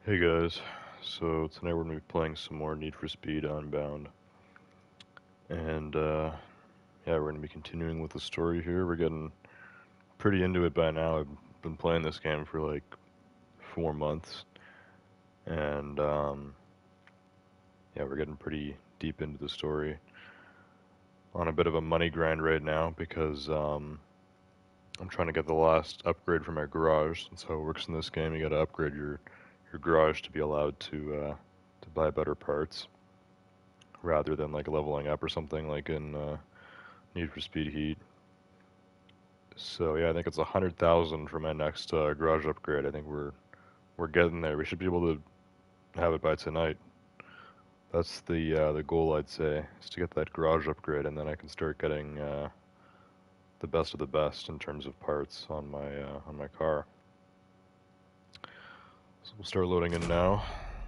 Hey guys, so tonight we're gonna be playing some more Need for Speed Unbound, and yeah, we're gonna be continuing with the story here. We're getting pretty into it by now. I've been playing this game for like 4 months, and yeah, we're getting pretty deep into the story. On a bit of a money grind right now because I'm trying to get the last upgrade for my garage. That's how it works in this game. You gotta upgrade your garage to be allowed to buy better parts, rather than like leveling up or something like in Need for Speed Heat. So yeah, I think it's 100,000 for my next garage upgrade. I think we're getting there. We should be able to have it by tonight. That's the goal, I'd say, is to get that garage upgrade, and then I can start getting the best of the best in terms of parts on my car. So we'll start loading in now.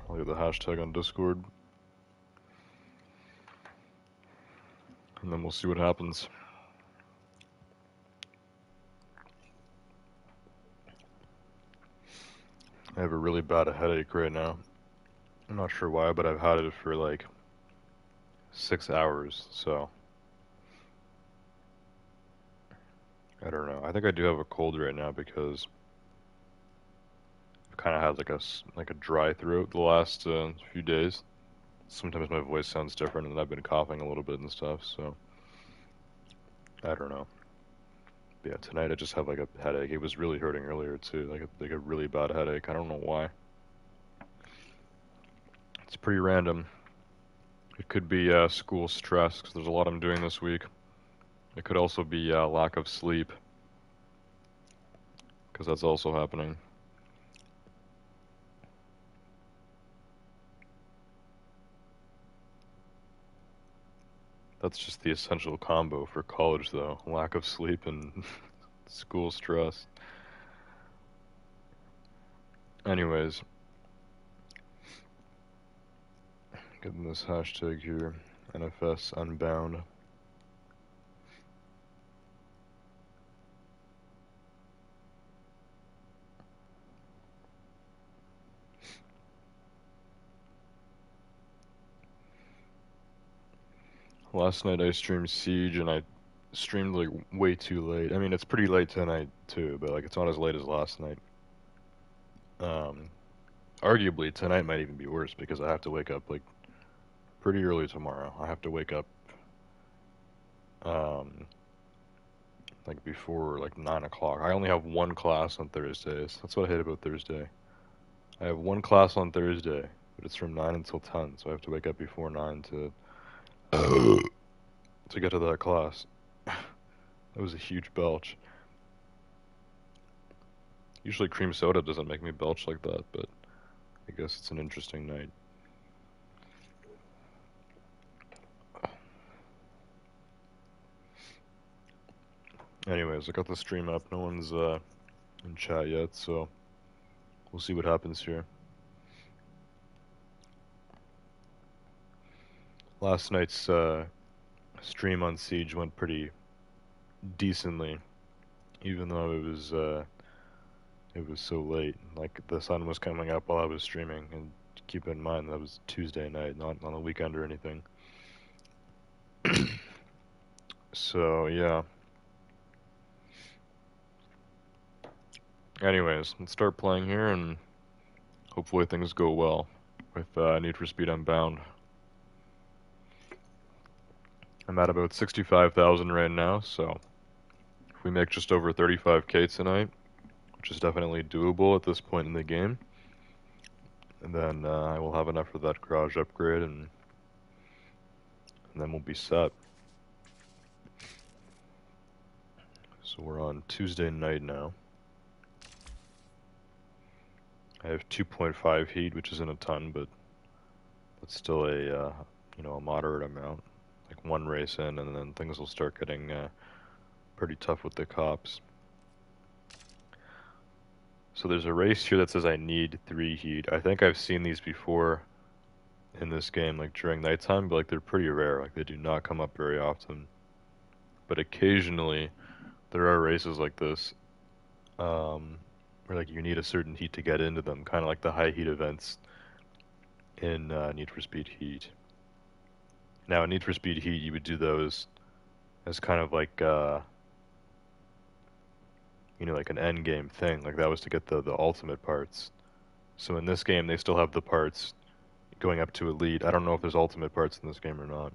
I'll leave the hashtag on Discord, and then we'll see what happens. I have a really bad headache right now. I'm not sure why, but I've had it for like 6 hours, so I don't know. I think I do have a cold right now because I've kind of had like a dry throat the last few days. Sometimes my voice sounds different, and I've been coughing a little bit and stuff. So I don't know. But yeah, tonight I just have like a headache. It was really hurting earlier too, like a really bad headache. I don't know why. It's pretty random. It could be school stress because there's a lot I'm doing this week. It could also be lack of sleep because that's also happening. That's just the essential combo for college, though. Lack of sleep and school stress. Anyways, getting this hashtag here, NFS Unbound. Last night I streamed Siege and I streamed like way too late. I mean, it's pretty late tonight too, but like it's not as late as last night. Um, Arguably tonight might even be worse because I have to wake up like pretty early tomorrow. I have to wake up um like before like 9 o'clock. I only have one class on Thursdays. That's what I hate about Thursday. I have one class on Thursday, but it's from 9 until 10, so I have to wake up before 9 to get to that class. That was a huge belch. Usually cream soda doesn't make me belch like that, but I guess it's an interesting night. Anyways, I got the stream up. No one's in chat yet, so we'll see what happens here. Last night's stream on Siege went pretty decently, even though it was so late. Like the sun was coming up while I was streaming, and keep in mind that was Tuesday night, not on a weekend or anything. So yeah. Anyways, let's start playing here, and hopefully things go well with Need for Speed Unbound. I'm at about 65,000 right now, so if we make just over 35k tonight, which is definitely doable at this point in the game, and then I will have enough for that garage upgrade, and then we'll be set. So we're on Tuesday night now. I have 2.5 heat, which isn't a ton, but it's still a a moderate amount. Like one race in, and then things will start getting pretty tough with the cops. So there's a race here that says I need 3 heat. I think I've seen these before in this game, like during nighttime, but like they're pretty rare. Like they do not come up very often. But occasionally there are races like this, where Or like you need a certain heat to get into them, kind of like the high heat events in Need for Speed Heat. Now in Need for Speed Heat, you would do those as kind of like you know, like an end game thing. Like that was to get the ultimate parts. So in this game, they still have the parts going up to elite. I don't know if there's ultimate parts in this game or not.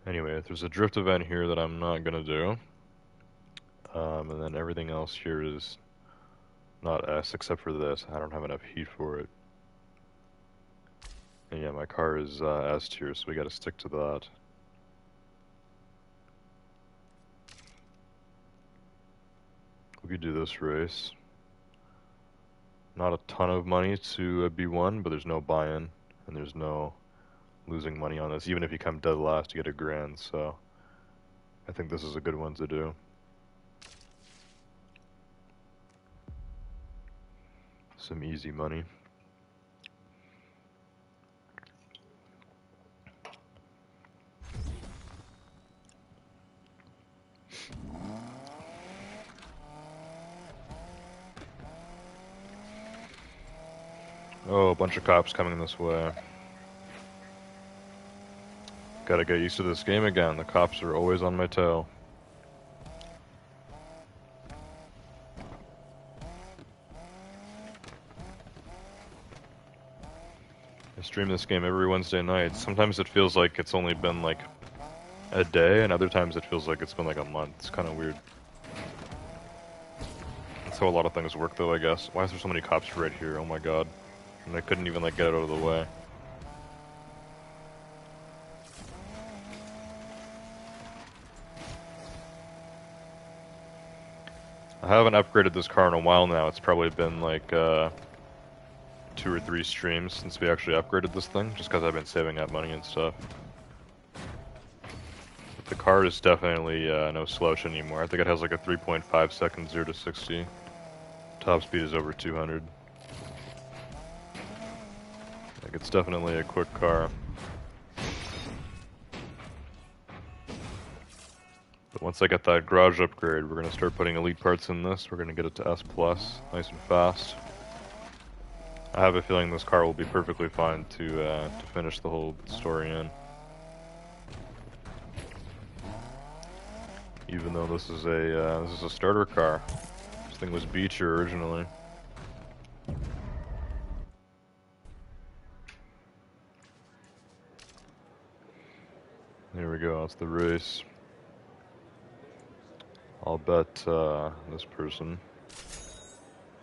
Anyway, there's a drift event here that I'm not gonna do. And then everything else here is not S except for this. I don't have enough heat for it. And yeah, my car is S tier, so we gotta stick to that. We could do this race. Not a ton of money to be won, but there's no buy-in, and there's no losing money on this. Even if you come dead last, you get $1,000, so I think this is a good one to do. Some easy money. Oh, a bunch of cops coming this way. Gotta get used to this game again. The cops are always on my tail. I stream this game every Wednesday night. Sometimes it feels like it's only been like a day, and other times it feels like it's been like a month. It's kind of weird. That's how a lot of things work though, I guess. Why is there so many cops right here? Oh my god. And I couldn't even like get out of the way. I haven't upgraded this car in a while now. It's probably been like 2 or 3 streams since we actually upgraded this thing, just because I've been saving up money and stuff. But the car is definitely no slouch anymore. I think it has like a 3.5 second 0 to 60. Top speed is over 200. Like it's definitely a quick car. But once I get that garage upgrade, we're going to start putting elite parts in this. We're going to get it to S+, nice and fast. I have a feeling this car will be perfectly fine to finish the whole story in. Even though this is a starter car. This thing was Beecher originally. Here we go, that's the race. I'll bet this person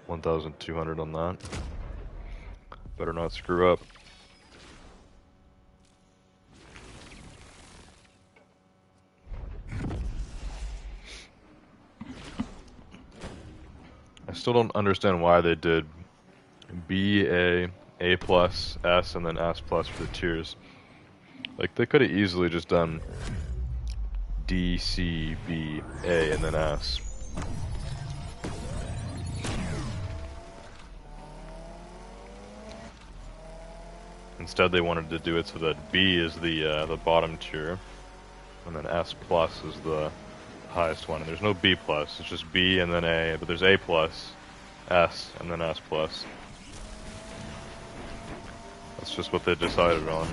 1,200 on that. Better not screw up. I still don't understand why they did B, A plus, S, and then S plus for the tiers. Like, they could have easily just done D, C, B, A, and then S. Instead, they wanted to do it so that B is the bottom tier, and then S plus is the highest one. And there's no B plus; it's just B and then A. But there's A plus, S, and then S plus. That's just what they decided on.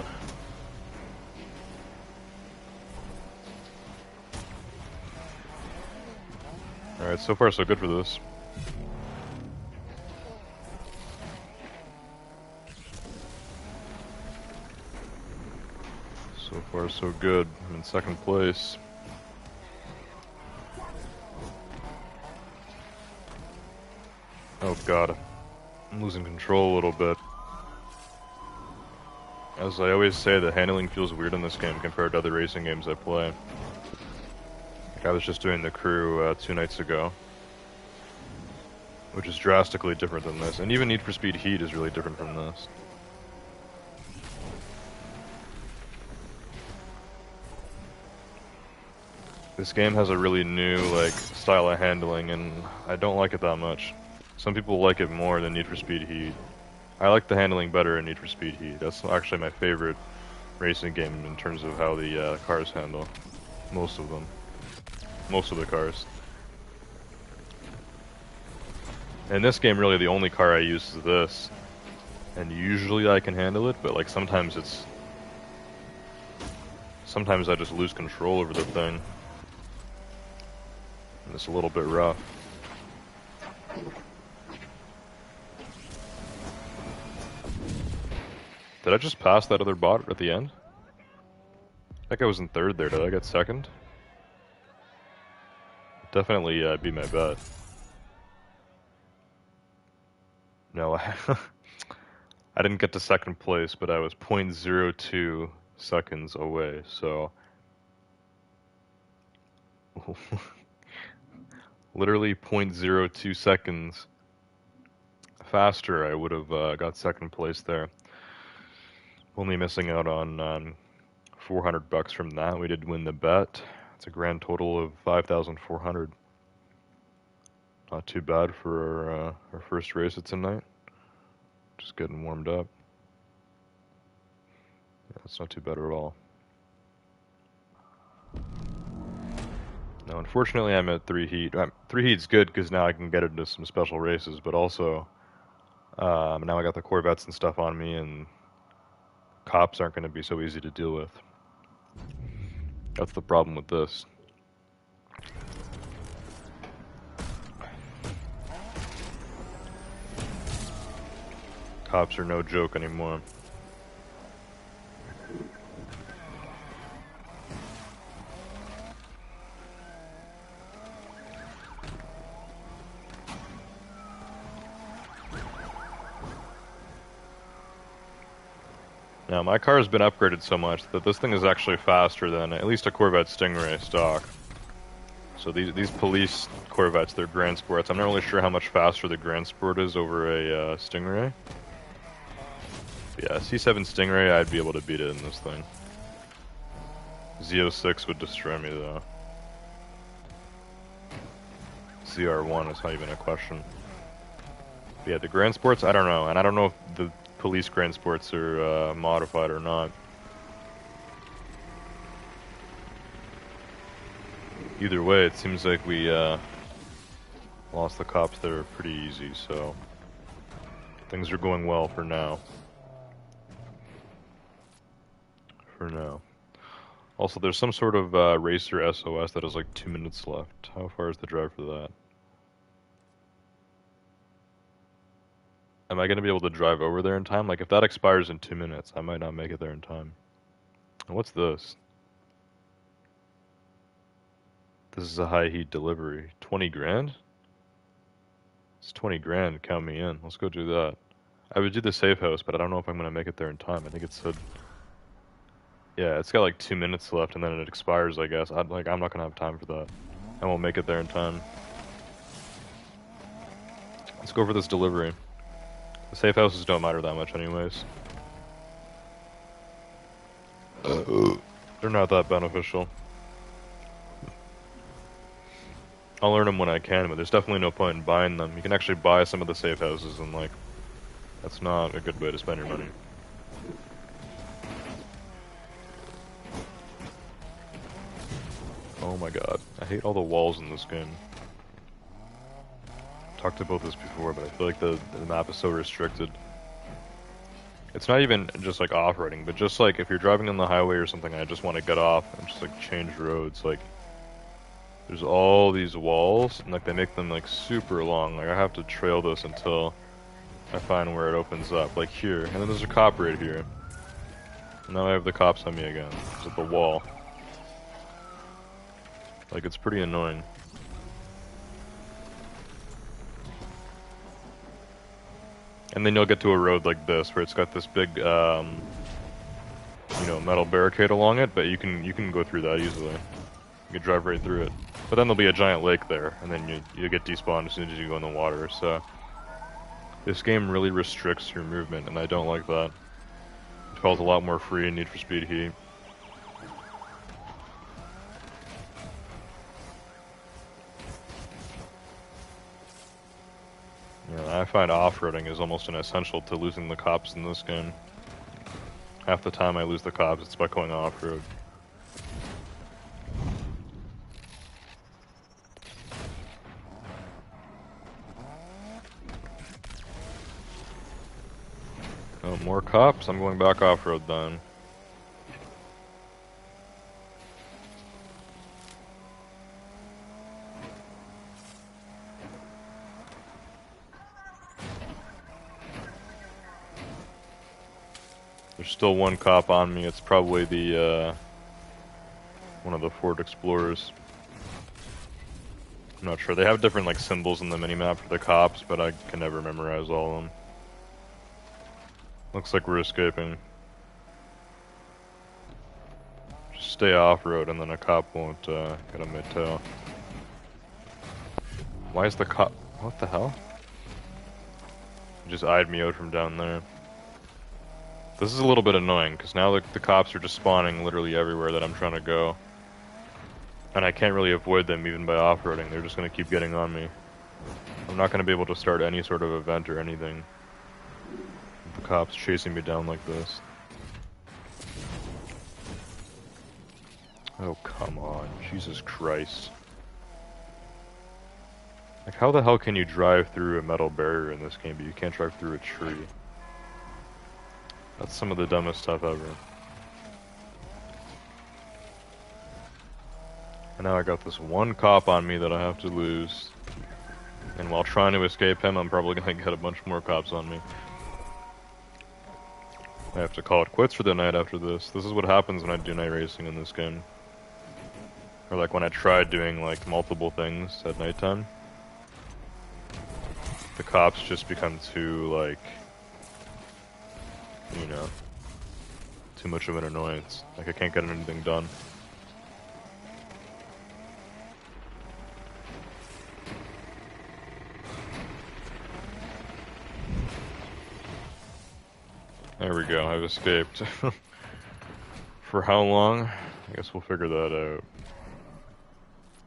Alright, so far so good for this. So far so good. I'm in second place. Oh god. I'm losing control a little bit. As I always say, the handling feels weird in this game compared to other racing games I play. Like I was just doing the crew 2 nights ago, which is drastically different than this. And even Need for Speed Heat is really different from this. This game has a really new like style of handling, and I don't like it that much. Some people like it more than Need for Speed Heat. I like the handling better in Need for Speed Heat. That's actually my favorite racing game in terms of how the cars handle. Most of them. Most of the cars. In this game, really, the only car I use is this. And usually I can handle it, but like sometimes I just lose control over the thing. And it's a little bit rough. Did I just pass that other bot at the end? I think I was in third there. Did I get second? Definitely beat my bet. No, I didn't get to second place, but I was 0.02 seconds away, so... Literally 0.02 seconds faster, I would have got second place there. Only missing out on $400 from that. We did win the bet. It's a grand total of 5,400. Not too bad for our first race of tonight. Just getting warmed up. Yeah, it's not too bad at all. Now, unfortunately, I'm at 3 heat. 3 heat's good because now I can get into some special races, but also now I got the Corvettes and stuff on me, and cops aren't going to be so easy to deal with. That's the problem with this. Cops are no joke anymore. Now, my car has been upgraded so much that this thing is actually faster than at least a Corvette Stingray stock. So these police Corvettes, they're Grand Sports. I'm not really sure how much faster the Grand Sport is over a Stingray. But yeah, C7 Stingray, I'd be able to beat it in this thing. Z06 would destroy me though. ZR1 is not even a question. But yeah, the Grand Sports, I don't know, and I don't know if the police Grand Sports are modified or not. Either way, it seems like we lost the cops there pretty easy, so things are going well for now. For now. Also, there's some sort of racer SOS that has like 2 minutes left. How far is the drive for that? Am I going to be able to drive over there in time? Like, if that expires in 2 minutes, I might not make it there in time. And what's this? This is a high heat delivery. 20 grand? It's 20 grand, count me in. Let's go do that. I would do the safe house, but I don't know if I'm going to make it there in time. I think it said... Yeah, it's got like 2 minutes left and then it expires, I guess. I'm not going to have time for that. I won't make it there in time. Let's go for this delivery. The safe houses don't matter that much anyways. They're not that beneficial. I'll learn them when I can, but there's definitely no point in buying them. You can actually buy some of the safe houses and like, that's not a good way to spend your money. Oh my god, I hate all the walls in this game. Talked about this before, but I feel like the map is so restricted. It's not even just like off-roading, but just like if you're driving on the highway or something and I just want to get off and just like change roads, like there's all these walls and like they make them like super long. Like I have to trail this until I find where it opens up, like here. And then there's a cop right here. And now I have the cops on me again. It's at the wall. Like it's pretty annoying. And then you'll get to a road like this, where it's got this big, you know, metal barricade along it, but you can go through that easily. You can drive right through it. But then there'll be a giant lake there, and then you get despawned as soon as you go in the water, so... This game really restricts your movement, and I don't like that. It felt a lot more free in Need for Speed Heat. I find off-roading is almost an essential to losing the cops in this game. Half the time I lose the cops, it's by going off-road. more cops? I'm going back off-road then. There's still one cop on me. It's probably the, one of the Ford Explorers. I'm not sure. They have different, like, symbols in the minimap for the cops, but I can never memorize all of them. Looks like we're escaping. Just stay off-road and then a cop won't, get on my tail. Why is the cop... What the hell? He just eyed me out from down there. This is a little bit annoying, because now the cops are just spawning literally everywhere that I'm trying to go. And I can't really avoid them even by off-roading, they're just going to keep getting on me. I'm not going to be able to start any sort of event or anything. The cops chasing me down like this. Oh, come on. Jesus Christ. Like, how the hell can you drive through a metal barrier in this game, but you can't drive through a tree? That's some of the dumbest stuff ever. And now I got this one cop on me that I have to lose. And while trying to escape him, I'm probably gonna get a bunch more cops on me. I have to call it quits for the night after this. This is what happens when I do night racing in this game. Or like when I tried doing like multiple things at nighttime. The cops just become too, like, you know, too much of an annoyance. Like, I can't get anything done. There we go, I've escaped. For how long? I guess we'll figure that out.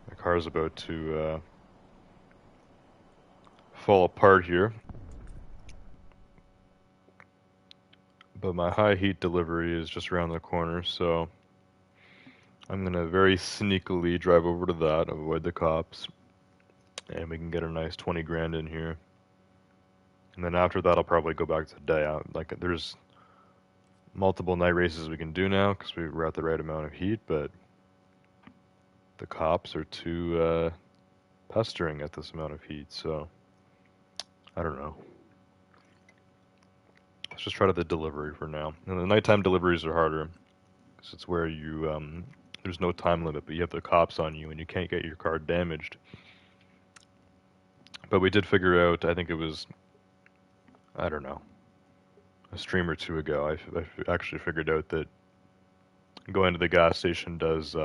The car's about to, fall apart here. But my high heat delivery is just around the corner, so I'm gonna very sneakily drive over to that, avoid the cops, and we can get a nice 20 grand in here. And then after that, I'll probably go back to day out. Like, there's multiple night races we can do now because we're at the right amount of heat, but the cops are too pestering at this amount of heat, so I don't know. Let's just try to the delivery for now. And the nighttime deliveries are harder because it's where you there's no time limit, but you have the cops on you and you can't get your car damaged. But we did figure out, I think it was, I don't know, a stream or two ago, I actually figured out that going to the gas station does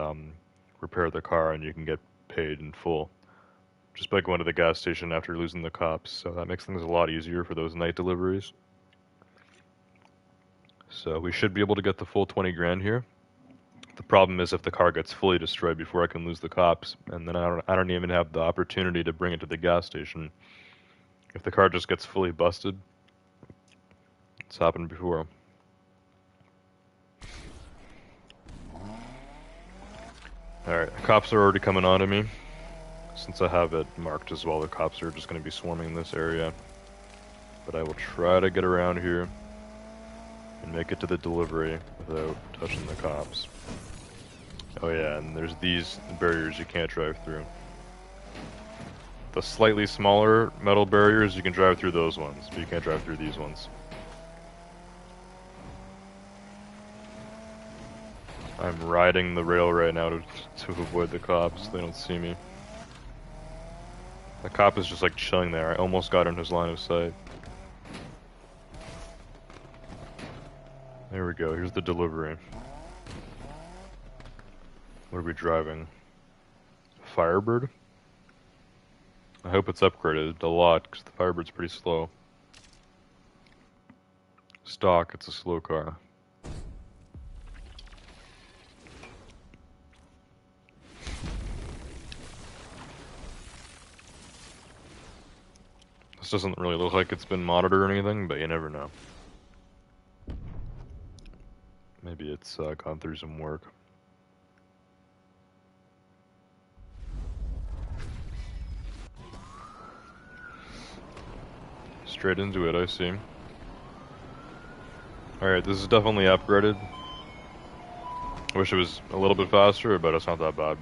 repair the car and you can get paid in full just by going to the gas station after losing the cops. So that makes things a lot easier for those night deliveries. So we should be able to get the full 20 grand here. The problem is if the car gets fully destroyed before I can lose the cops, and then I don't even have the opportunity to bring it to the gas station. If the car just gets fully busted, it's happened before. Alright, the cops are already coming on to me. Since I have it marked as well, the cops are just going to be swarming this area. But I will try to get around here and make it to the delivery without touching the cops. Oh yeah, and there's these barriers you can't drive through. The slightly smaller metal barriers, you can drive through those ones, but you can't drive through these ones. I'm riding the rail right now to avoid the cops. They don't see me. The cop is just like chilling there. I almost got in his line of sight. There we go, here's the delivery. What are we driving? Firebird? I hope it's upgraded a lot, because the Firebird's pretty slow. Stock, it's a slow car. This doesn't really look like it's been monitored or anything, but you never know. Maybe it's gone through some work. Straight into it, I see. Alright, this is definitely upgraded. I wish it was a little bit faster, but it's not that bad.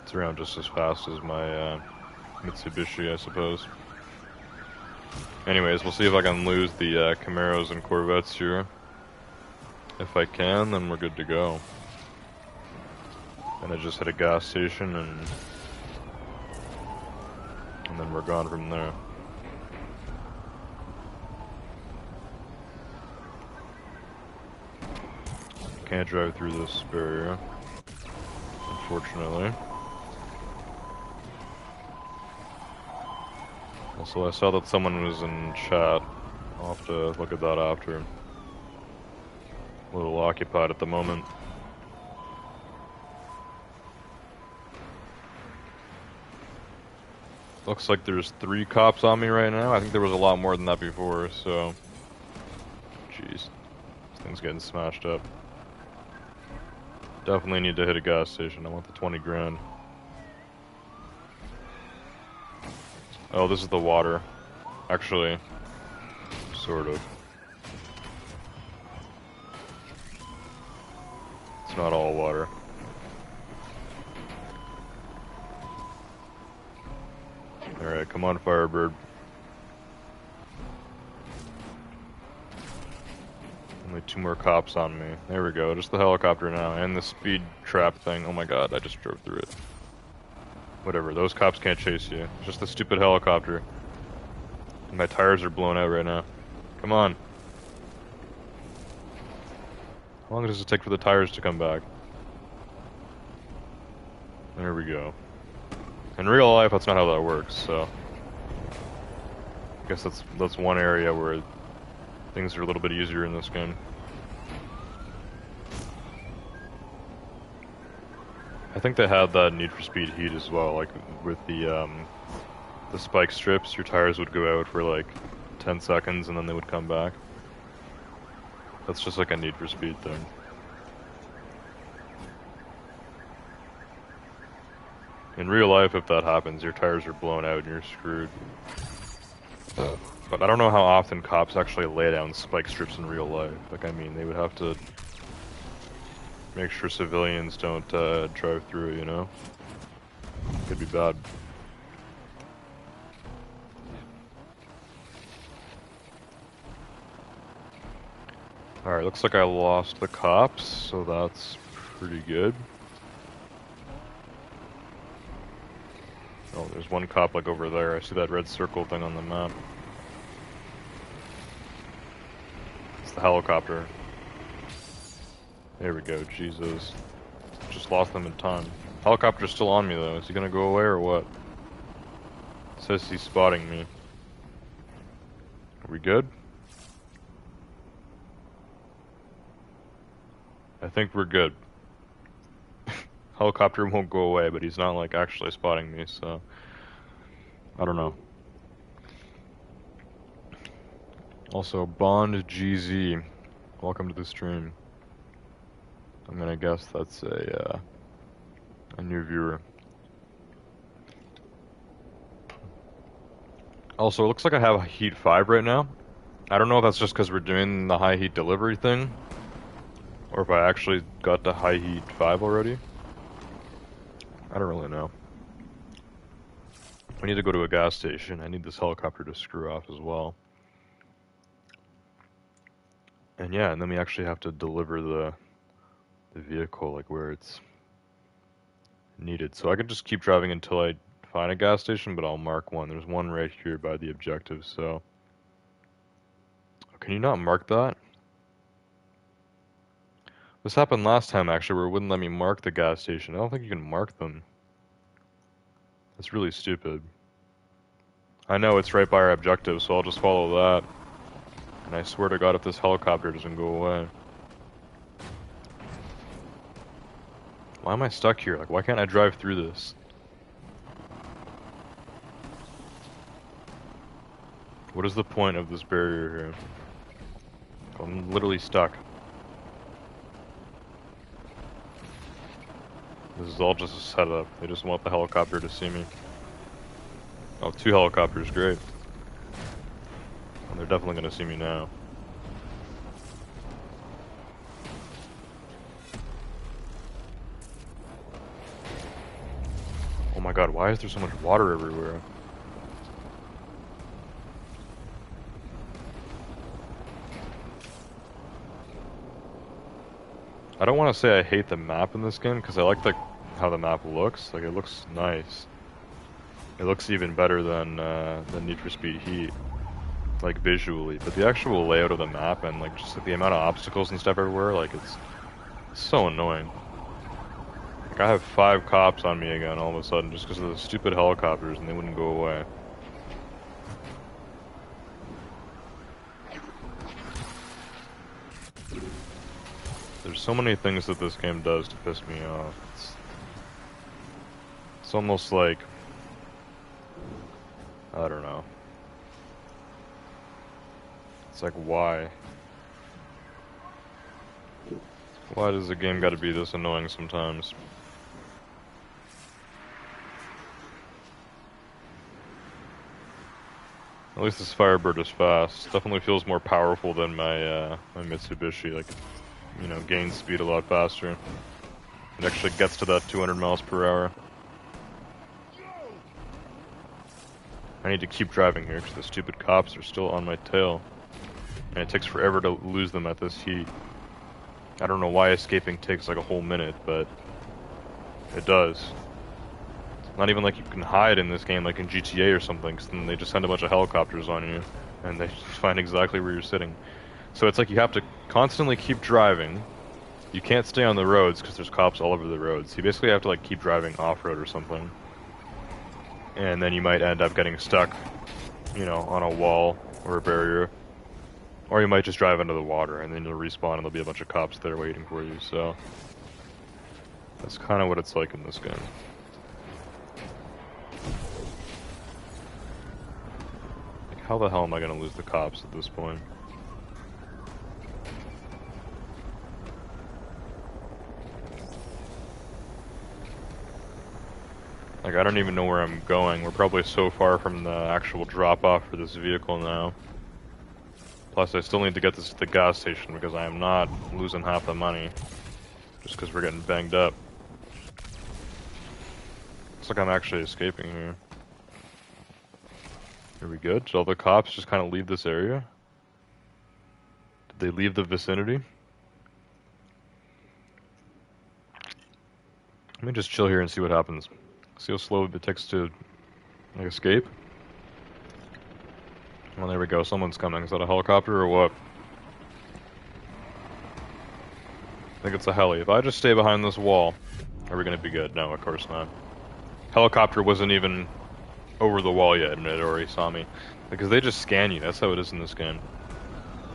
It's around just as fast as my Mitsubishi, I suppose. Anyways, we'll see if I can lose the Camaros and Corvettes here. If I can, then we're good to go. And I just hit a gas station and then we're gone from there. Can't drive through this barrier, unfortunately. Also, I saw that someone was in chat. I'll have to look at that after. A little occupied at the moment. Looks like there's 3 cops on me right now. I think there was a lot more than that before, so... Jeez. This thing's getting smashed up. Definitely need to hit a gas station. I want the 20 grand. Oh, this is the water. Actually, sort of. It's not all water. Alright, come on, Firebird. Only 2 more cops on me. There we go, just the helicopter now, and the speed trap thing. Oh my god, I just drove through it. Whatever, those cops can't chase you. It's just the stupid helicopter. And my tires are blown out right now. Come on. How long does it take for the tires to come back? There we go. In real life, that's not how that works, so... I guess that's one area where things are a little bit easier in this game. I think they had that Need for Speed Heat as well, like with the spike strips, your tires would go out for like 10 seconds and then they would come back. That's just like a Need for Speed thing. In real life, if that happens, your tires are blown out and you're screwed. But I don't know how often cops actually lay down spike strips in real life. Like, I mean, they would have to make sure civilians don't drive through, you know? Could be bad. Alright, looks like I lost the cops, so that's pretty good. Oh, there's one cop like over there. I see that red circle thing on the map. It's the helicopter. There we go, Jesus. Just lost them in time. Helicopter's still on me though. Is he gonna go away or what? It says he's spotting me. Are we good? I think we're good. Helicopter won't go away, but he's not like actually spotting me, so I don't know. Also, Bond GZ, welcome to the stream. I'm gonna guess that's a new viewer. Also, it looks like I have a Heat 5 right now. I don't know if that's just because we're doing the high heat delivery thing, or if I actually got the high heat 5 already. I don't really know. We need to go to a gas station. I need this helicopter to screw off as well. And yeah, and then we actually have to deliver the vehicle like where it's needed. So I can just keep driving until I find a gas station, but I'll mark one. There's one right here by the objective, so... Can you not mark that? This happened last time, actually, where it wouldn't let me mark the gas station. I don't think you can mark them. That's really stupid. I know it's right by our objective, so I'll just follow that. And I swear to God, if this helicopter doesn't go away. Why am I stuck here? Like, why can't I drive through this? What is the point of this barrier here? I'm literally stuck. This is all just a setup. They just want the helicopter to see me. Oh, 2 helicopters, great. And they're definitely gonna see me now. Oh my god, why is there so much water everywhere? I don't want to say I hate the map in this game, because I like how the map looks. Like, it looks nice. It looks even better than Need for Speed Heat, like, visually. But the actual layout of the map and, like, just like, the amount of obstacles and stuff everywhere, like, it's so annoying. Like, I have 5 cops on me again all of a sudden just because of the stupid helicopters, and they wouldn't go away. There's so many things that this game does to piss me off. It's almost like, I don't know. It's like, why? Why does the game gotta be this annoying sometimes? At least this Firebird is fast. Definitely feels more powerful than my my Mitsubishi. Like, you know, gains speed a lot faster. It actually gets to that 200 miles per hour. I need to keep driving here because the stupid cops are still on my tail. And it takes forever to lose them at this heat. I don't know why escaping takes like a whole minute, but it does. It's not even like you can hide in this game like in GTA or something, because then they just send a bunch of helicopters on you, and they find exactly where you're sitting. So it's like you have to constantly keep driving. You can't stay on the roads because there's cops all over the roads. You basically have to like keep driving off-road or something. And then you might end up getting stuck, you know, on a wall or a barrier. Or you might just drive into the water and then you'll respawn and there'll be a bunch of cops there waiting for you, so... That's kind of what it's like in this game. Like, how the hell am I gonna lose the cops at this point? Like, I don't even know where I'm going. We're probably so far from the actual drop-off for this vehicle now. Plus, I still need to get this to the gas station because I am not losing half the money. Just because we're getting banged up. Looks like I'm actually escaping here. Are we good? Did all the cops just kind of leave this area? Did they leave the vicinity? Let me just chill here and see what happens. See how slow it takes to like, escape? Well, there we go. Someone's coming. Is that a helicopter or what? I think it's a heli. If I just stay behind this wall, are we going to be good? No, of course not. Helicopter wasn't even over the wall yet and it already saw me. Because they just scan you. That's how it is in this game.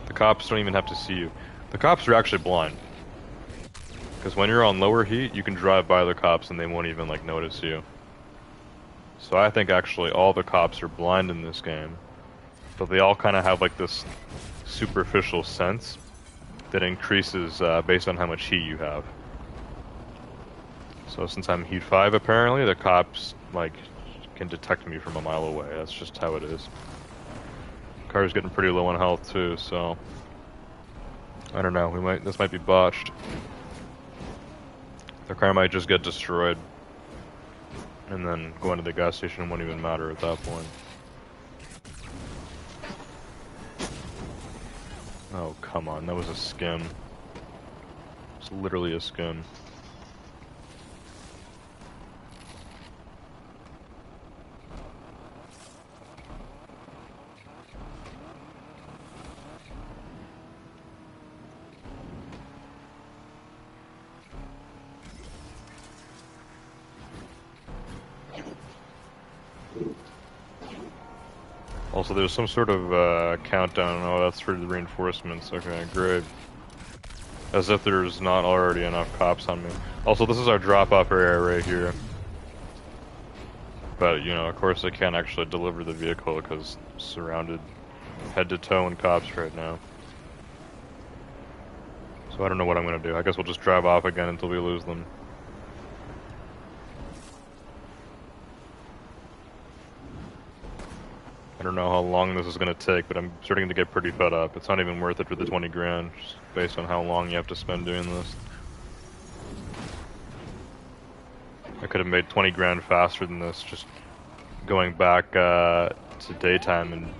The cops don't even have to see you. The cops are actually blind. Because when you're on lower heat, you can drive by the cops and they won't even like notice you. So I think actually all the cops are blind in this game. But they all kind of have like this superficial sense that increases based on how much heat you have. So since I'm heat 5 apparently, the cops like can detect me from a mile away. That's just how it is. Car's getting pretty low on health too, so I don't know, this might be botched. The car might just get destroyed. And then going to the gas station won't even matter at that point. Oh, come on, that was a skim. It's literally a skim. Also, there's some sort of countdown. Oh, that's for the reinforcements. Okay, great. As if there's not already enough cops on me. Also, this is our drop-off area right here. But, you know, of course I can't actually deliver the vehicle because I'm surrounded head to toe in cops right now. So I don't know what I'm going to do. I guess we'll just drive off again until we lose them. I don't know how long this is gonna take, but I'm starting to get pretty fed up. It's not even worth it for the 20 grand, just based on how long you have to spend doing this. I could have made 20 grand faster than this, just going back to daytime and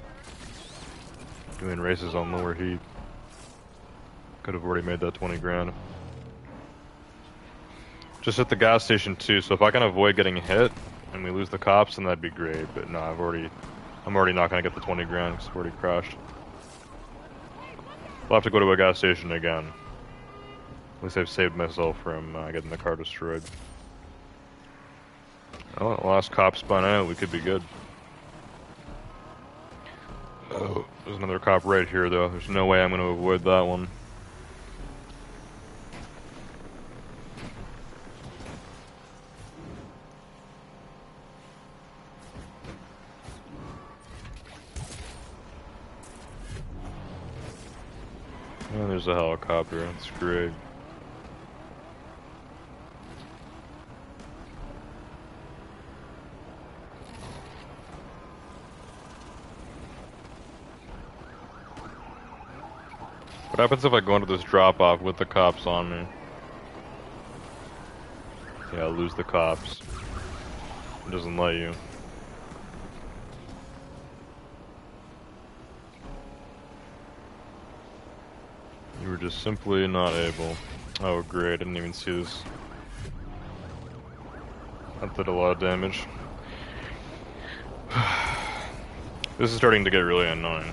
doing races on lower heat. Could have already made that 20 grand. Just at the gas station too, so if I can avoid getting hit and we lose the cops, then that'd be great. But no, I'm already not gonna get the 20 grand because I've already crashed. I'll have to go to a gas station again. At least I've saved myself from getting the car destroyed. Oh, the last cop spun out, we could be good. Oh, there's another cop right here though. There's no way I'm gonna avoid that one. Oh, there's a helicopter, that's great. What happens if I go into this drop-off with the cops on me? Yeah, I'll lose the cops. It doesn't let you. You were just simply not able. Oh great, I didn't even see this. That did a lot of damage. This is starting to get really annoying.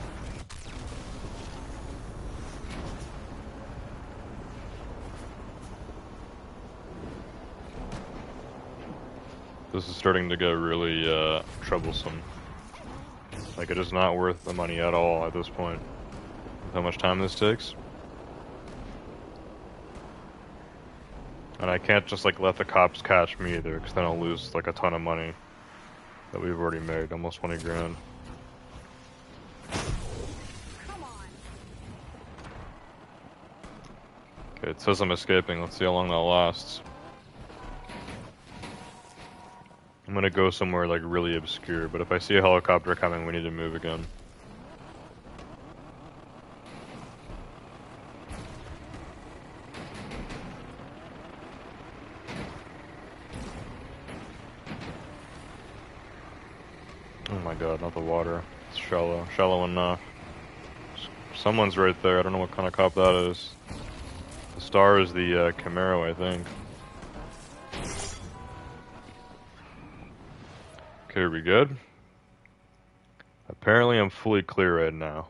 This is starting to get really troublesome. Like, it is not worth the money at all at this point. With how much time this takes. And I can't just like let the cops catch me either, because then I'll lose like a ton of money that we've already made, almost 20 grand. Okay, it says I'm escaping. Let's see how long that lasts. I'm gonna go somewhere like really obscure, but if I see a helicopter coming, we need to move again. Oh my god, not the water. It's shallow. Shallow enough. Someone's right there. I don't know what kind of cop that is. The star is the Camaro, I think. Okay, are we good? Apparently I'm fully clear right now.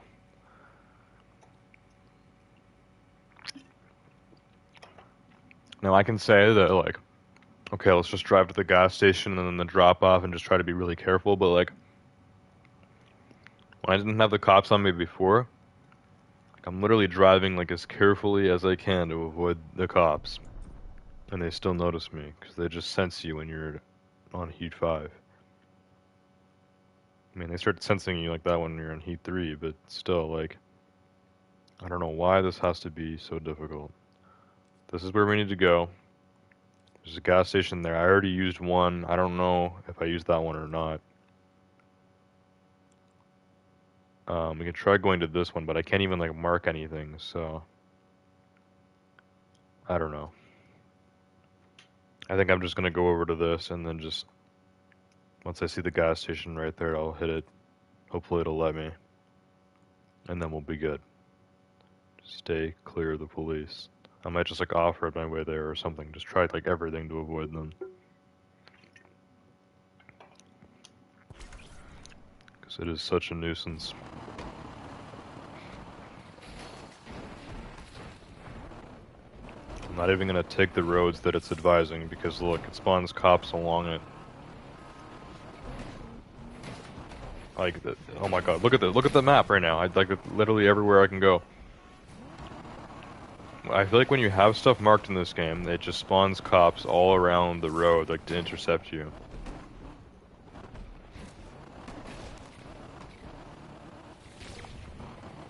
Now I can say that, like, okay, let's just drive to the gas station and then the drop off and just try to be really careful, but like, when I didn't have the cops on me before, like, I'm literally driving like as carefully as I can to avoid the cops. And they still notice me, because they just sense you when you're on heat 5. I mean, they start sensing you like that when you're in heat 3, but still, like, I don't know why this has to be so difficult. This is where we need to go. There's a gas station there. I already used one. I don't know if I used that one or not. We can try going to this one, but I can't even, like, mark anything, so... I don't know. I think I'm just gonna go over to this and then just... Once I see the gas station right there, I'll hit it. Hopefully it'll let me. And then we'll be good. Stay clear of the police. I might just like off-road my way there or something. Just try like everything to avoid them. Because it is such a nuisance. I'm not even going to take the roads that it's advising because look, it spawns cops along it. Like, oh my god, look at the map right now. I'd like it literally everywhere I can go. I feel like when you have stuff marked in this game, it just spawns cops all around the road, like, to intercept you.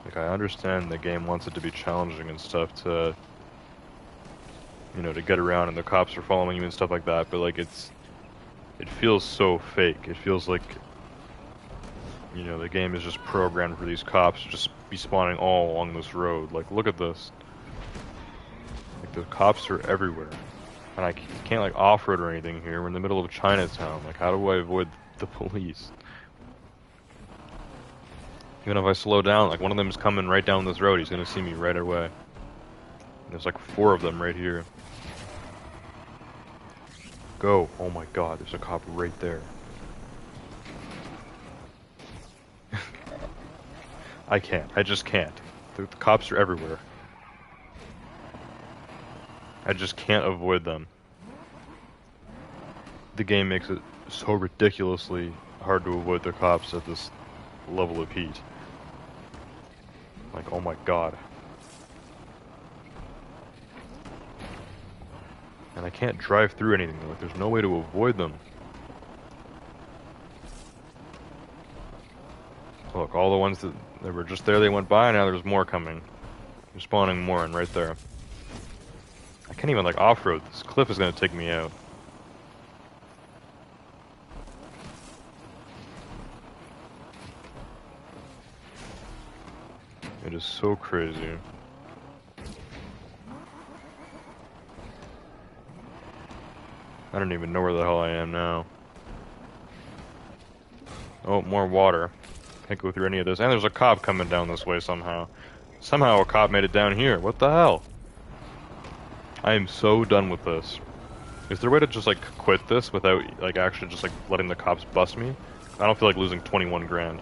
Like, I understand the game wants it to be challenging and stuff to, you know, to get around and the cops are following you and stuff like that, but, like, it feels so fake. It feels like You know, the game is just programmed for these cops to just be spawning all along this road. Like, look at this. Like, the cops are everywhere. And I can't, like, off-road or anything here. We're in the middle of Chinatown. Like, how do I avoid the police? Even if I slow down, like, one of them is coming right down this road. He's gonna see me right away. And there's, like, 4 of them right here. Go. Oh my god, there's a cop right there. I can't. I just can't. The cops are everywhere. I just can't avoid them. The game makes it so ridiculously hard to avoid the cops at this level of heat. Like, oh my god. And I can't drive through anything. Like, there's no way to avoid them. Look, all the ones that were just there, they went by, now there's more coming. They're spawning more, and right there. I can't even, like, off-road. This cliff is gonna take me out. It is so crazy. I don't even know where the hell I am now. Oh, more water. Can't go through any of this. And there's a cop coming down this way somehow. Somehow a cop made it down here. What the hell? I am so done with this. Is there a way to just, like, quit this without, like, actually just, like, letting the cops bust me? I don't feel like losing 21 grand.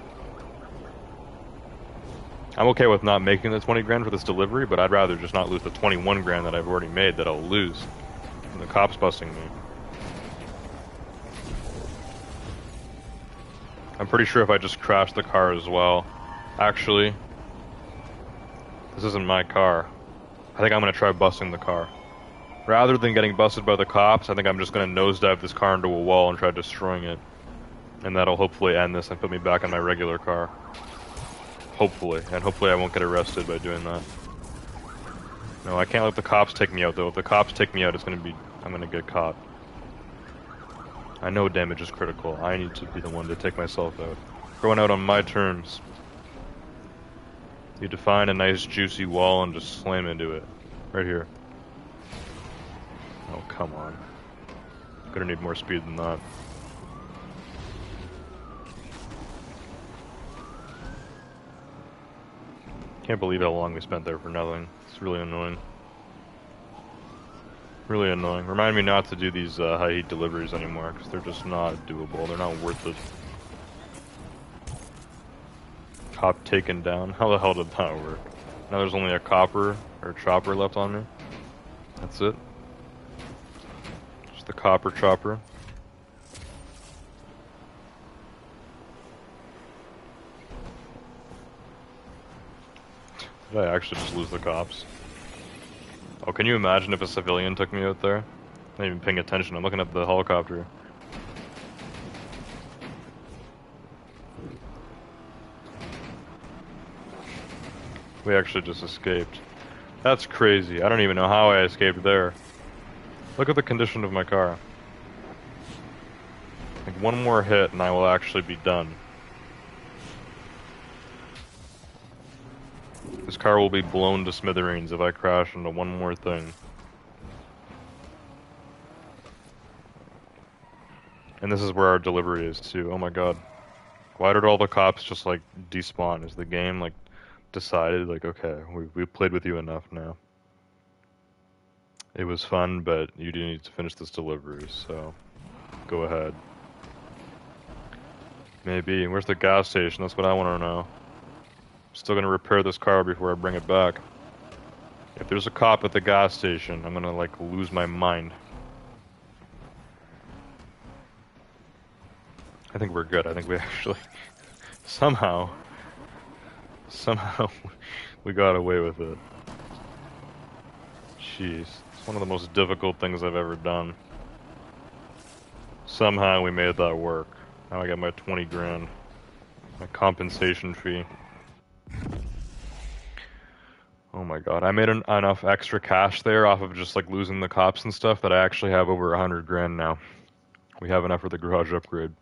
I'm okay with not making the 20 grand for this delivery, but I'd rather just not lose the 21 grand that I've already made that I'll lose from the cops busting me. I'm pretty sure if I just crash the car as well. Actually, this isn't my car. I think I'm gonna try busting the car. Rather than getting busted by the cops, I think I'm just gonna nosedive this car into a wall and try destroying it. And that'll hopefully end this and put me back in my regular car. Hopefully. And hopefully I won't get arrested by doing that. No, I can't let the cops take me out though. If the cops take me out, I'm gonna get caught. I know damage is critical. I need to be the one to take myself out. Going out on my terms. You need to find a nice juicy wall and just slam into it. Right here. Oh, come on. Gonna need more speed than that. Can't believe how long we spent there for nothing. It's really annoying. Really annoying. Remind me not to do these high heat deliveries anymore, because they're just not doable. They're not worth it. Cop taken down. How the hell did that work? Now there's only a copper or chopper left on me. That's it. Just the copper chopper. Did I actually just lose the cops? Oh, can you imagine if a civilian took me out there? I'm not even paying attention. I'm looking at the helicopter. We actually just escaped. That's crazy. I don't even know how I escaped there. Look at the condition of my car. Like, one more hit and I will actually be done. This car will be blown to smithereens if I crash into one more thing. And this is where our delivery is too. Oh my god. Why did all the cops just, like, despawn? Is the game, like, decided, like, okay, we played with you enough now. It was fun, but you do need to finish this delivery, so go ahead. Maybe. Where's the gas station? That's what I want to know. Still gonna repair this car before I bring it back. If there's a cop at the gas station, I'm gonna, like, lose my mind. I think we're good. I think we actually somehow we got away with it. Jeez, it's one of the most difficult things I've ever done. Somehow we made that work. Now I got my 20 grand, my compensation fee. Oh my god, I made enough extra cash there off of just, like, losing the cops and stuff that I actually have over 100 grand now. We have enough for the garage upgrade.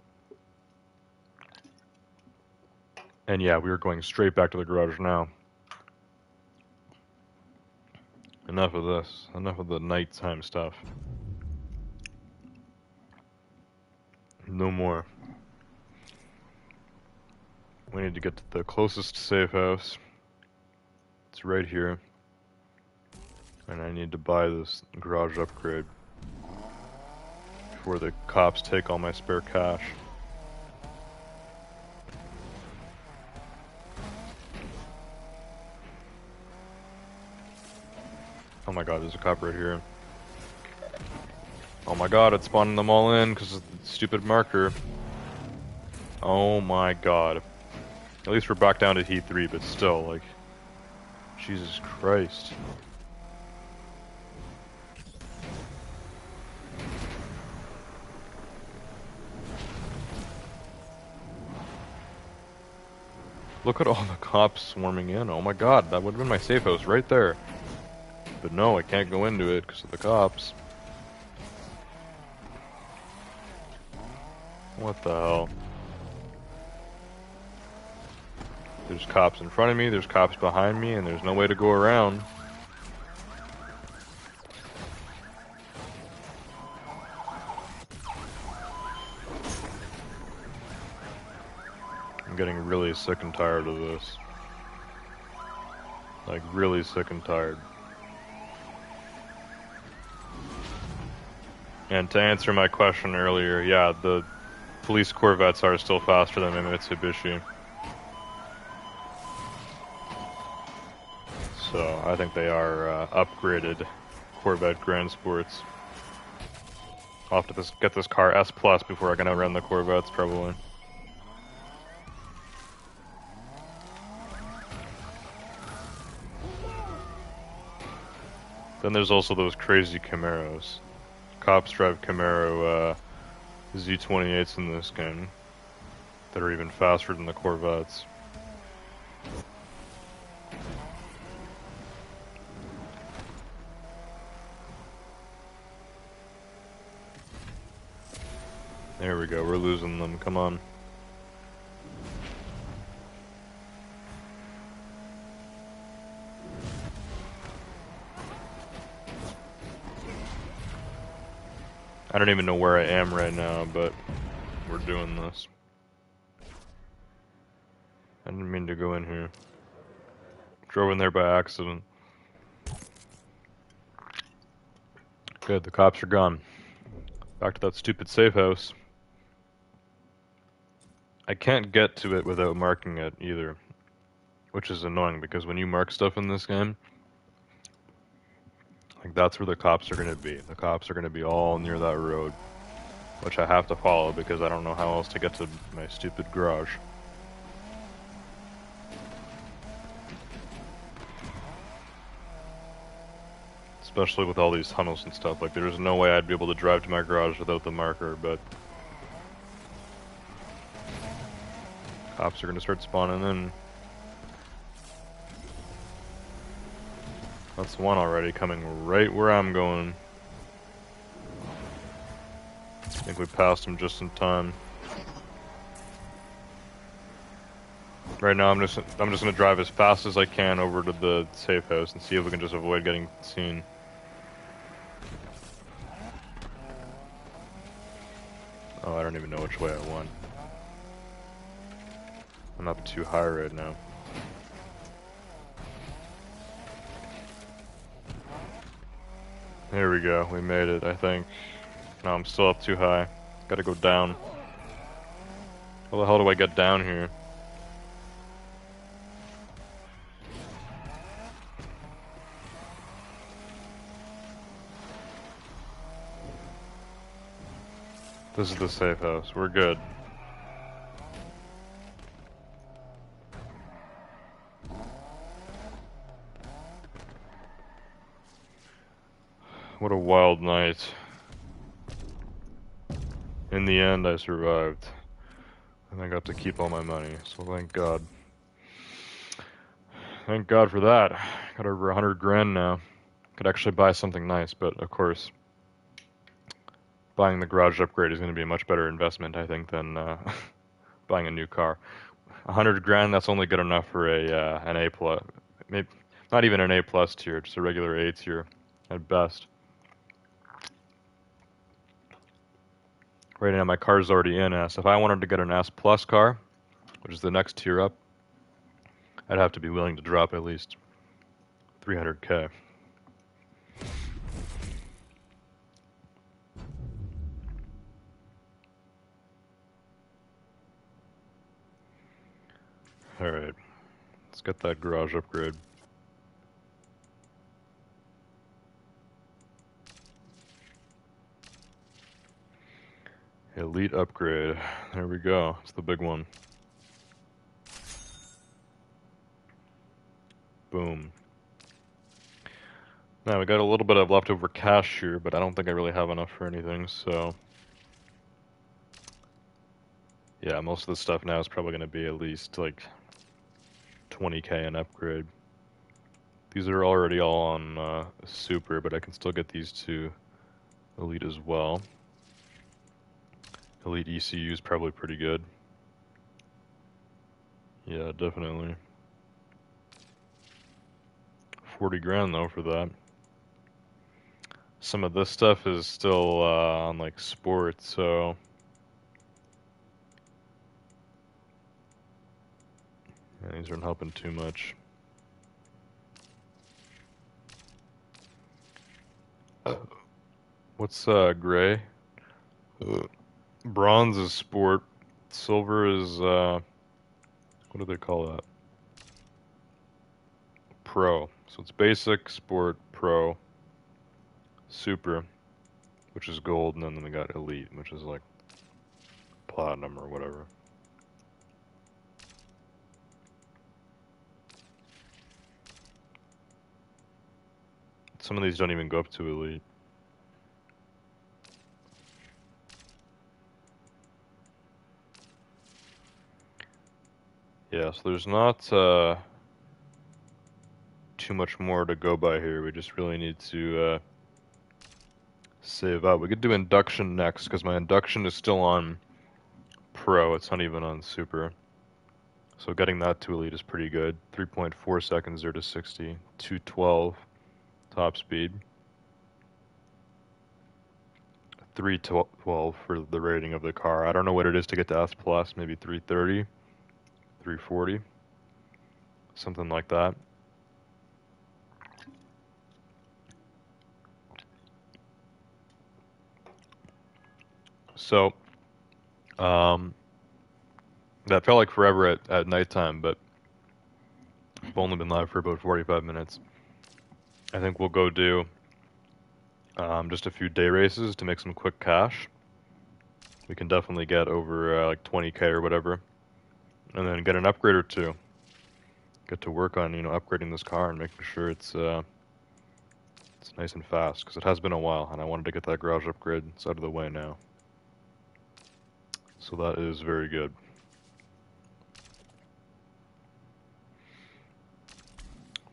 And yeah, we are going straight back to the garage now. Enough of this. Enough of the nighttime stuff. No more. We need to get to the closest safe house. It's right here. And I need to buy this garage upgrade before the cops take all my spare cash. Oh my god, there's a cop right here. Oh my god, it's spawning them all in because of the stupid marker. Oh my god. At least we're back down to heat 3, but still, like... Jesus Christ. Look at all the cops swarming in. Oh my god, that would have been my safe house right there. But no, I can't go into it because of the cops. What the hell? There's cops in front of me, there's cops behind me, and there's no way to go around. I'm getting really sick and tired of this. Like, really sick and tired. And to answer my question earlier, yeah, the police Corvettes are still faster than my Mitsubishi. So, I think they are upgraded Corvette Grand Sports. I'll have to get this car S Plus before I can outrun the Corvettes, probably. Then there's also those crazy Camaros. Cops drive Camaro Z28s in this game that are even faster than the Corvettes. There we go, we're losing them, come on. I don't even know where I am right now, but we're doing this. I didn't mean to go in here. Drove in there by accident. Good, the cops are gone. Back to that stupid safe house. I can't get to it without marking it either, which is annoying because when you mark stuff in this game, like that's where the cops are going to be. The cops are going to be all near that road, which I have to follow because I don't know how else to get to my stupid garage. Especially with all these tunnels and stuff, like there's no way I'd be able to drive to my garage without the marker, but cops are gonna start spawning in. That's one already coming right where I'm going. I think we passed him just in time. Right now I'm just gonna drive as fast as I can over to the safe house and see if we can just avoid getting seen. Oh, I don't even know which way I went. I'm up too high right now. Here we go, we made it, I think. No, I'm still up too high. Gotta go down. How the hell do I get down here? This is the safe house, we're good. What a wild night. In the end, I survived. And I got to keep all my money, so thank God. Thank God for that. Got over 100 grand now. Could actually buy something nice, but of course, buying the garage upgrade is going to be a much better investment, I think, than buying a new car. 100 grand, that's only good enough for an A plus. Maybe not even an A plus tier, just a regular A tier at best. Right now my car's already in S. If I wanted to get an S plus car, which is the next tier up, I'd have to be willing to drop at least 300k. Alright, let's get that garage upgrade. Elite upgrade. There we go. It's the big one. Boom. Now we got a little bit of leftover cash here, but I don't think I really have enough for anything, so... Yeah, most of the stuff now is probably going to be at least like 20k an upgrade. These are already all on super, but I can still get these to elite as well. Elite ECU is probably pretty good. Yeah, definitely. 40 grand though for that. Some of this stuff is still on like sports, so yeah, these aren't helping too much. What's gray? Bronze is sport. Silver is what do they call that? Pro. So it's basic, sport, pro, super, which is gold, and then we got elite, which is like platinum or whatever. Some of these don't even go up to elite. Yeah, so there's not too much more to go by here. We just really need to save up. We could do induction next, because my induction is still on pro. It's not even on super. So getting that to elite is pretty good. 3.4 seconds 0 to 60. 212 top speed. 312 for the rating of the car. I don't know what it is to get to S plus. Maybe 330, 340, something like that. So, that felt like forever at nighttime, but I've only been live for about 45 minutes. I think we'll go do just a few day races to make some quick cash. We can definitely get over like 20k or whatever, and then get an upgrade or two. Get to work on, you know, upgrading this car and making sure it's nice and fast, because it has been a while, and I wanted to get that garage upgrade. It's out of the way now. So that is very good.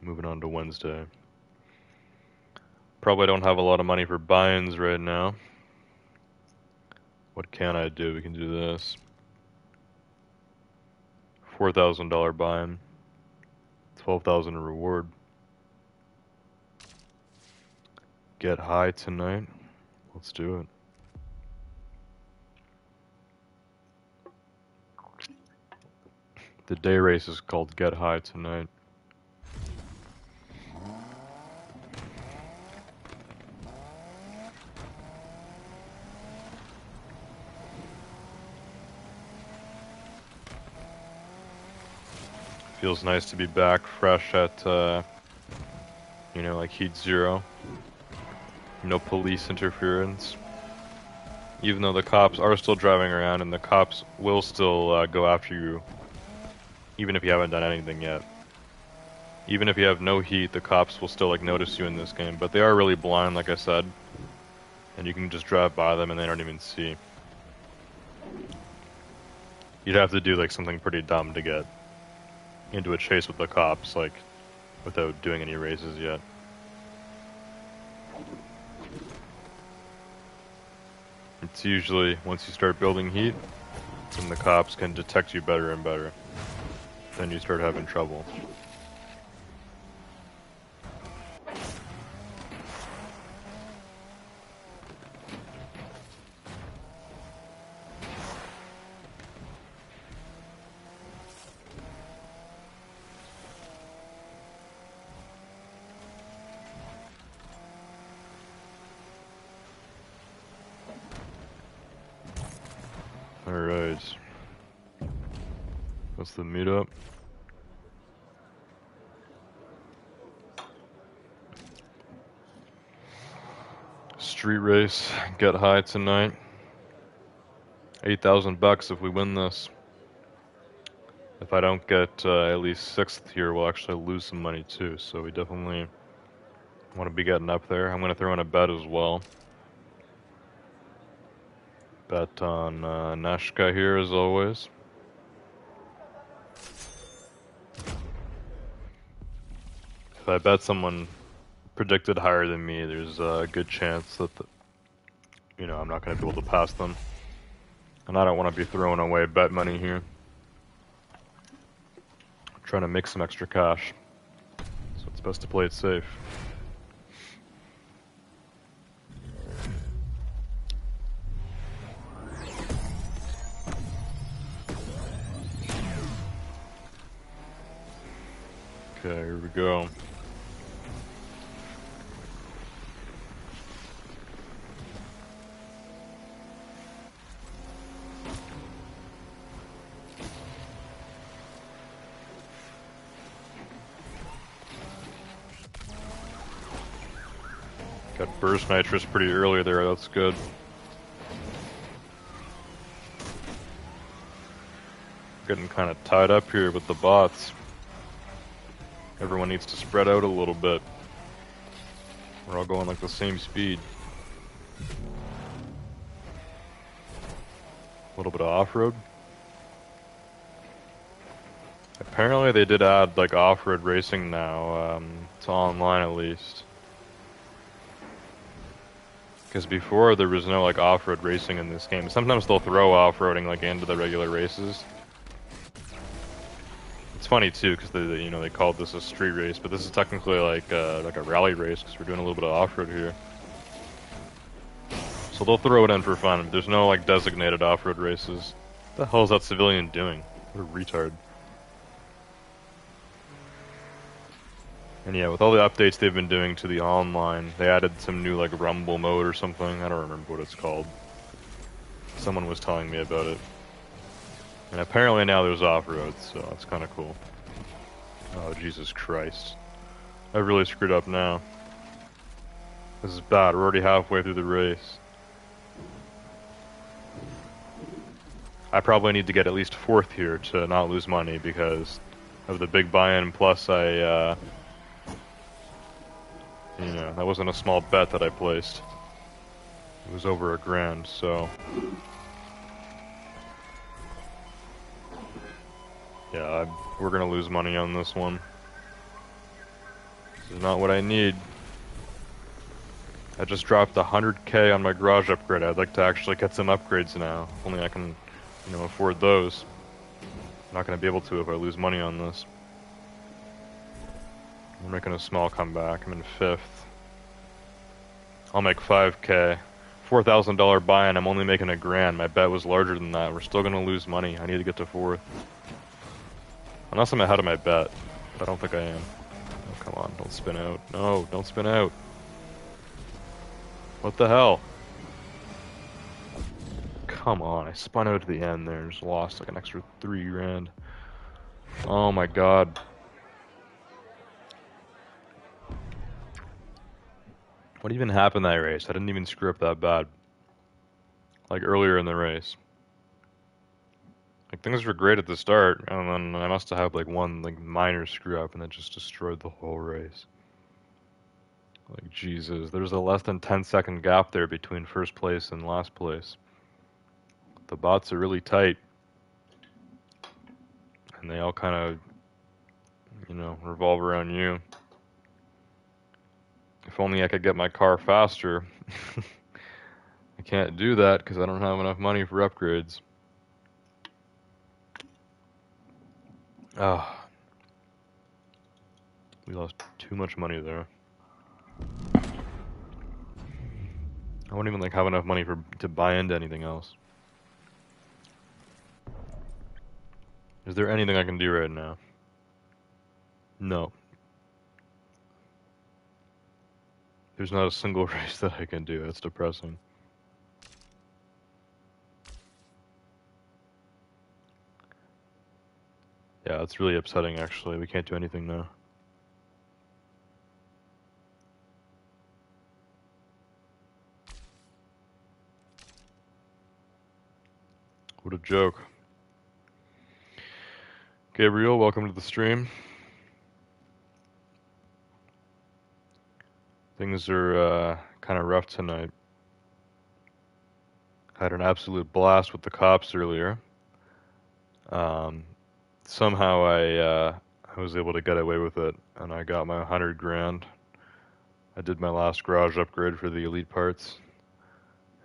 Moving on to Wednesday. Probably don't have a lot of money for buy-ins right now. What can I do? We can do this. $4,000 buy-in. 12,000 reward. Get high tonight. Let's do it. The day race is called Get High Tonight. Feels nice to be back fresh at, you know, like heat zero. No police interference. Even though the cops are still driving around, and the cops will still go after you, even if you haven't done anything yet. Even if you have no heat, the cops will still like notice you in this game, but they are really blind, like I said, and you can just drive by them and they don't even see. You'd have to do like something pretty dumb to get into a chase with the cops, like without doing any races yet. It's usually once you start building heat, then the cops can detect you better and better. then you start having trouble. Alright. What's the meetup? Street race, get high tonight. 8,000 bucks if we win this. If I don't get at least 6th here, we'll actually lose some money too, so we definitely want to be getting up there. I'm going to throw in a bet as well. Bet on Nashka here as always. If I bet someone predicted higher than me, there's a good chance that, I'm not going to be able to pass them. And I don't want to be throwing away bet money here. I'm trying to make some extra cash. So it's best to play it safe. Okay, here we go. Got burst nitrous pretty early there, that's good. Getting kind of tied up here with the bots. Everyone needs to spread out a little bit. We're all going like the same speed. A little bit of off-road. Apparently they did add like off-road racing now, to online at least. Because before there was no like off-road racing in this game. Sometimes they'll throw off-roading like into the regular races. It's funny too because they called this a street race, but this is technically like a rally race because we're doing a little bit of off-road here. So they'll throw it in for fun. There's no like designated off-road races. What the hell is that civilian doing? What a retard. And yeah, with all the updates they've been doing to the online, they added some new like rumble mode or something. I don't remember what it's called. Someone was telling me about it. And apparently now there's off-road, so that's kind of cool. Oh, Jesus Christ. I really screwed up now. This is bad. We're already halfway through the race. I probably need to get at least 4th here to not lose money because of the big buy-in, plus that wasn't a small bet that I placed. It was over $1,000, so... Yeah, we're gonna lose money on this one. This is not what I need. I just dropped 100k on my garage upgrade. I'd like to actually get some upgrades now. If only I can, afford those. I'm not gonna be able to if I lose money on this. I'm making a small comeback. I'm in 5th. I'll make 5k. $4,000 buy-in. I'm only making $1,000. My bet was larger than that. We're still gonna lose money. I need to get to 4th. Unless I'm ahead of my bet. I don't think I am. Oh, come on. Don't spin out. No, don't spin out. What the hell? Come on. I spun out to the end there and just lost like an extra $3,000. Oh my god. What even happened that race? I didn't even screw up that bad. Like earlier in the race. Like things were great at the start, and then I must have had like one like minor screw up and it just destroyed the whole race. Like Jesus, there's a less than 10-second gap there between first place and last place. The bots are really tight. And they all kind of, revolve around you. If only I could get my car faster. I can't do that because I don't have enough money for upgrades. Ah, we lost too much money there. I won't even like have enough money to buy into anything else. Is there anything I can do right now? No. There's not a single race that I can do. That's depressing. Yeah, it's really upsetting actually. We can't do anything now. What a joke. Gabriel, welcome to the stream. Things are kind of rough tonight. Had an absolute blast with the cops earlier. Um, Somehow I was able to get away with it, and I got my 100 grand. I did my last garage upgrade for the elite parts,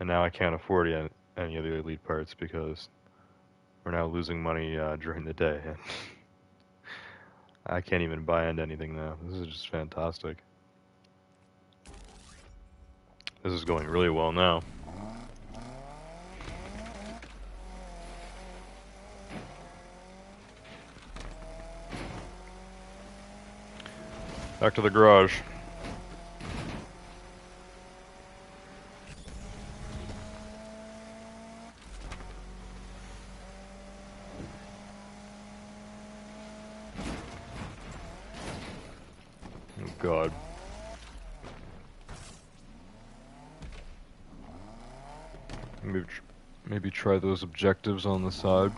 and now I can't afford any of the elite parts because we're now losing money during the day. I can't even buy into anything now. This is just fantastic. This is going really well now. Back to the garage. Oh God. Maybe try those objectives on the side.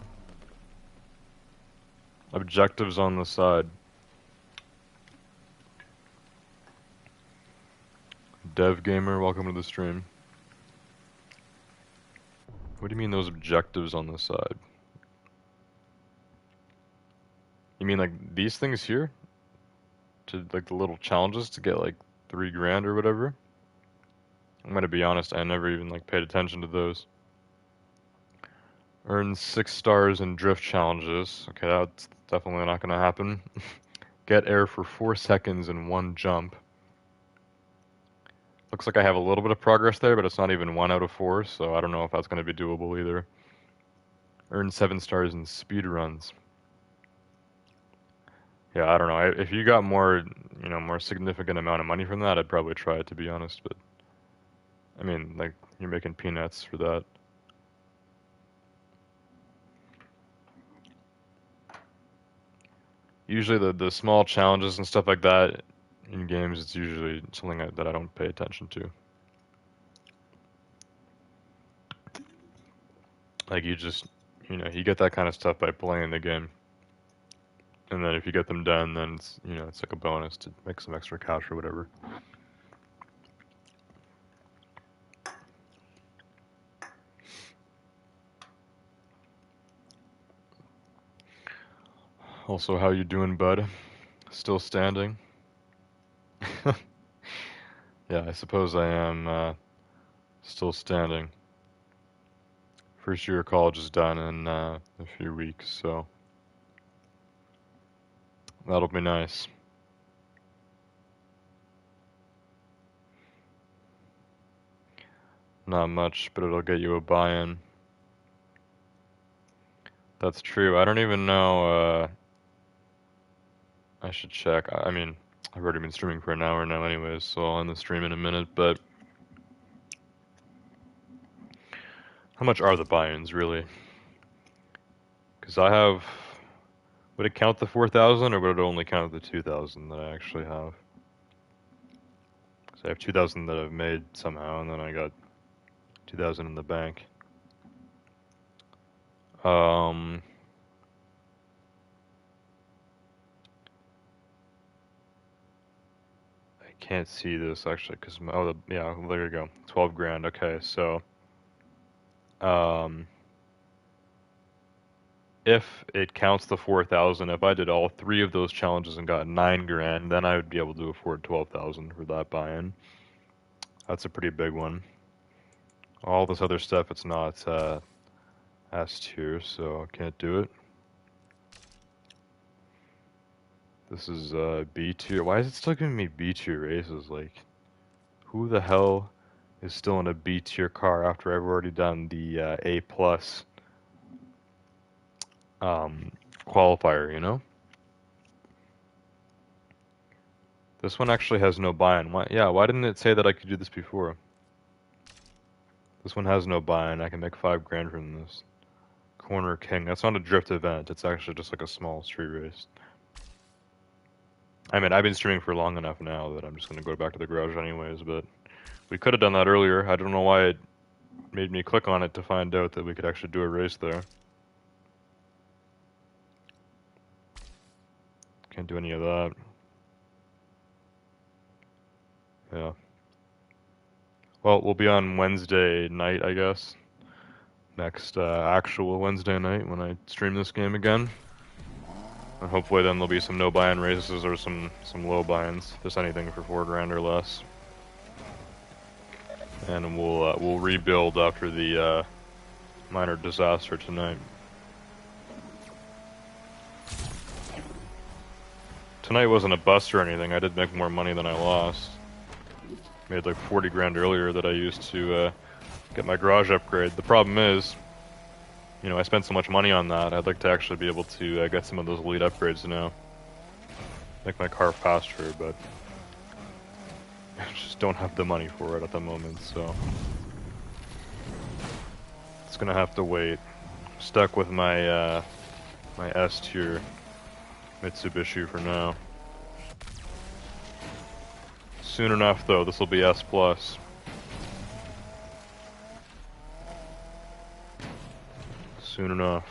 Objectives on the side. Dev Gamer, welcome to the stream. What do you mean those objectives on the side? You mean like these things here? To like the little challenges to get like 3 grand or whatever? I'm gonna be honest, I never even like paid attention to those. Earn 6 stars in drift challenges. Okay, that's definitely not gonna happen. Get air for 4 seconds in 1 jump. Looks like I have a little bit of progress there, but it's not even 1 out of 4, so I don't know if that's gonna be doable either. Earn 7 stars in speed runs. Yeah, I don't know. If you got more, more significant amount of money from that, I'd probably try it, to be honest. But I mean, like, you're making peanuts for that. Usually the small challenges and stuff like that in games, it's usually something that I don't pay attention to. Like you just, you get that kind of stuff by playing the game. And then if you get them done, then it's like a bonus to make some extra cash or whatever. Also, how you doing, bud? Still standing? Yeah, I suppose I am still standing. First year of college is done in a few weeks, so that'll be nice. Not much, but it'll get you a buy-in. That's true. I don't even know, I should check. I mean, I've already been streaming for an hour now anyways, so I'll end the stream in a minute, but how much are the buy-ins, really? Because I have... Would it count the 4,000, or would it only count the 2,000 that I actually have? So I have 2,000 that I've made somehow, and then I got 2,000 in the bank. I can't see this actually, because yeah, there you go, 12 grand. Okay, so if it counts the 4,000, if I did all 3 of those challenges and got 9 grand, then I would be able to afford 12,000 for that buy-in. That's a pretty big one. All this other stuff, it's not S tier, so I can't do it. This is B tier. Why is it still giving me B tier races? Like, who the hell is still in a B tier car after I've already done the A plus um, qualifier, you know? This one actually has no buy-in. Why, yeah, why didn't it say that I could do this before? This one has no buy-in. I can make 5 grand from this. Corner King. That's not a drift event. It's actually just like a small street race. I mean, I've been streaming for long enough now that I'm just going to go back to the garage anyways, but we could have done that earlier. I don't know why it made me click on it to find out that we could actually do a race there. Can't do any of that. Yeah. Well, we'll be on Wednesday night, I guess. Next actual Wednesday night when I stream this game again. And hopefully then there'll be some no buy-in races or some low buy-ins. Just anything for 4 grand or less. And we'll rebuild after the minor disaster tonight. Tonight wasn't a bust or anything. I did make more money than I lost. Made like 40 grand earlier that I used to get my garage upgrade. The problem is, you know, I spent so much money on that. I'd like to actually be able to get some of those elite upgrades now. Make my car faster, but I just don't have the money for it at the moment, so it's gonna have to wait. Stuck with my my S tier Mitsubishi for now. Soon enough, though, this will be S plus. Soon enough.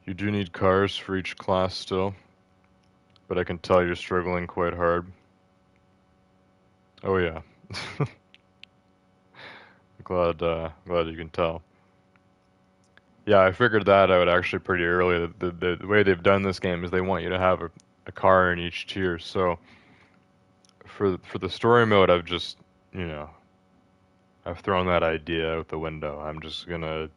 You do need cars for each class still, but I can tell you're struggling quite hard. Oh yeah. Glad you can tell. Yeah, I figured that out actually pretty early. The way they've done this game is they want you to have a car in each tier. So for the story mode, I've just, you know, I've thrown that idea out the window. I'm just gonna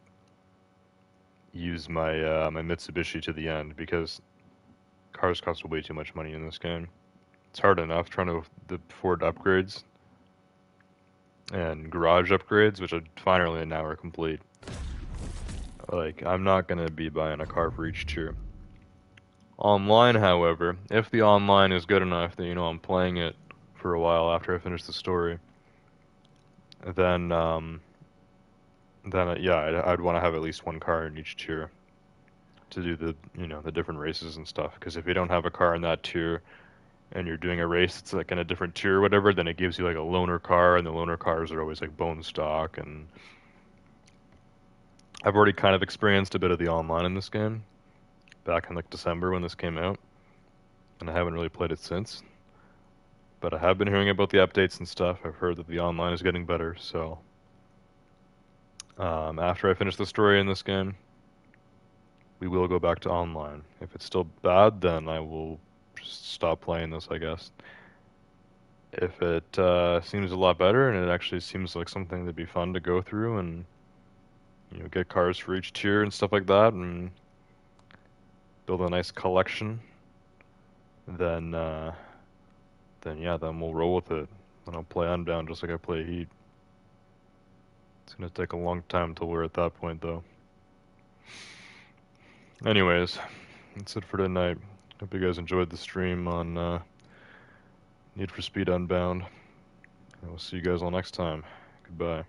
use my my Mitsubishi to the end because cars cost way too much money in this game. It's hard enough trying to afford upgrades and garage upgrades, which are finally now are complete. Like, I'm not gonna be buying a car for each tier. Online, however, if the online is good enough that, you know, I'm playing it for a while after I finish the story, then yeah, I'd want to have at least one car in each tier to do the, you know, the different races and stuff. Because if you don't have a car in that tier and you're doing a race that's like in a different tier or whatever, then it gives you like a loaner car, and the loaner cars are always like bone stock. And I've already kind of experienced a bit of the online in this game back in like December when this came out, and I haven't really played it since. But I have been hearing about the updates and stuff. I've heard that the online is getting better, so after I finish the story in this game, we will go back to online. If it's still bad, then I will just stop playing this, I guess. If it seems a lot better and it actually seems like something that'd be fun to go through and, you know, get cars for each tier and stuff like that and build a nice collection, then yeah, then we'll roll with it. Then I'll play Unbound just like I play Heat. It's gonna take a long time till we're at that point, though. Anyways, that's it for tonight. Hope you guys enjoyed the stream on Need for Speed Unbound. And we'll see you guys all next time. Goodbye.